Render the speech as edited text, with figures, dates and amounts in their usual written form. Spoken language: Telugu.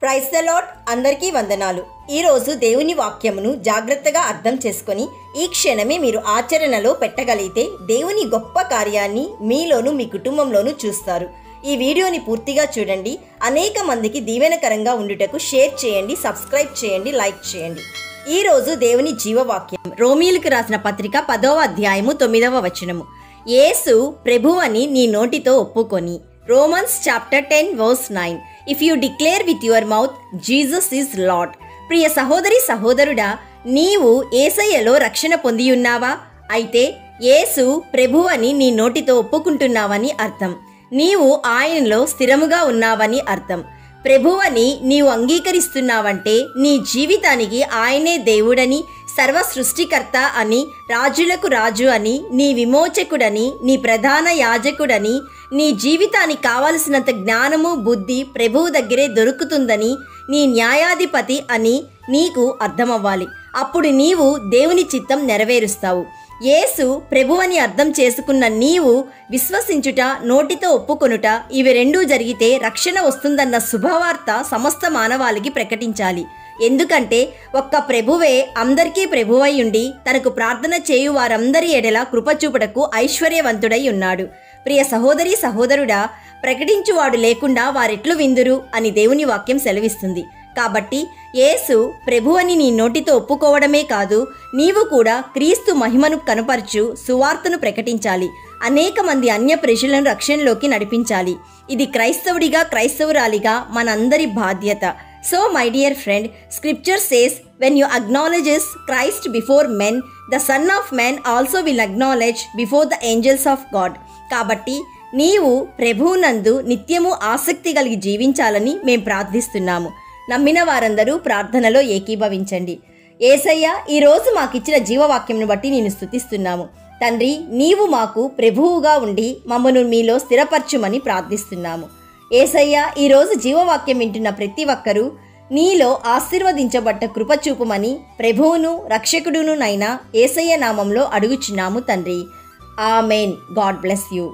Praise the lord. అందరికీ వందనాలు. ఈరోజు దేవుని వాక్యమును జాగ్రత్తగా అర్థం చేసుకొని ఈ క్షణమే మీరు ఆచరణలో పెట్టగలిగితే దేవుని గొప్ప కార్యాన్ని మీలోను మీ కుటుంబంలోనూ చూస్తారు. ఈ వీడియోని పూర్తిగా చూడండి. అనేక మందికి దీవెనకరంగా ఉండుటకు షేర్ చేయండి, సబ్స్క్రైబ్ చేయండి, లైక్ చేయండి. ఈరోజు దేవుని జీవవాక్యం రోమీయులకు రాసిన పత్రిక 10వ అధ్యాయము 9వ వచనము. యేసు ప్రభువని నీ నోటితో ఒప్పుకొని. Romans chapter 10 verse 9. If you declare with your mouth Jesus is Lord. ప్రియ సహోదరి సహోదరుడా, నీవు యేసయ్యలో రక్షణ పొందియున్నావా? అయితే యేసు ప్రభువని నీ నోటితో ఒప్పుకుంటున్నావని అర్థం. నీవు ఆయనలో స్థిరముగా ఉన్నావని అర్థం. ప్రభువని నీవు అంగీకరిస్తున్నావంటే నీ జీవితానికి ఆయనే దేవుడని, సర్వ సృష్టికర్త అని, రాజులకు రాజు అని, నీ విమోచకుడని, నీ ప్రధాన యాజకుడని, నీ జీవితానికి కావలసినంత జ్ఞానము బుద్ధి ప్రభువు దగ్గరే దొరుకుతుందని, నీ న్యాయాధిపతి అని నీకు అర్థమవ్వాలి. అప్పుడు నీవు దేవుని చిత్తం నెరవేరుస్తావు. యేసు ప్రభువని అర్థం చేసుకున్న నీవు విశ్వసించుట, నోటితో ఒప్పుకొనుట, ఇవి రెండూ జరిగితే రక్షణ వస్తుందన్న శుభవార్త సమస్త మానవాళికి ప్రకటించాలి. ఎందుకంటే ఒక్క ప్రభువే అందరికీ ప్రభువై ఉండి తనకు ప్రార్థన చేయు వారందరి ఎడల కృపచూపుటకు ఐశ్వర్యవంతుడై ఉన్నాడు. ప్రియ సహోదరి సహోదరుడా, ప్రకటించువాడు లేకుండా వారెట్లు విందురు అని దేవుని వాక్యం సెలవిస్తుంది. కాబట్టి యేసు ప్రభువని నీ నోటితో ఒప్పుకోవడమే కాదు, నీవు కూడా క్రీస్తు మహిమను కనపరచు సువార్తను ప్రకటించాలి. అనేక మంది అన్య ప్రజలను రక్షణలోకి నడిపించాలి. ఇది క్రైస్తవుడిగా క్రైస్తవురాలిగా మనందరి బాధ్యత. So my dear friend, scripture says, when you acknowledges Christ before men, the Son of Man also will acknowledge before the angels of God. కాబట్టి నీవు ప్రభువునందు నిత్యము ఆసక్తి కలిగి జీవించాలని మేం ప్రార్థిస్తున్నాము. నమ్మిన వారందరూ ప్రార్థనలో ఏకీభవించండి. యేసయ్య, ఈరోజు మాకిచ్చిన జీవవాక్యంను బట్టి నేను స్తుతిస్తున్నాము. తండ్రి, నీవు మాకు ప్రభువుగా ఉండి మమ్మను మీలో స్థిరపరచుమని ప్రార్థిస్తున్నాము. యేసయ్య, ఈరోజు జీవవాక్యం వింటున్న ప్రతి ఒక్కరూ నీలో ఆశీర్వదించబడ్డ కృపచూపుమని ప్రభువును రక్షకుడును నైనా యేసయ్య నామంలో అడుగుచున్నాము తండ్రి. ఆమెన్. God bless you.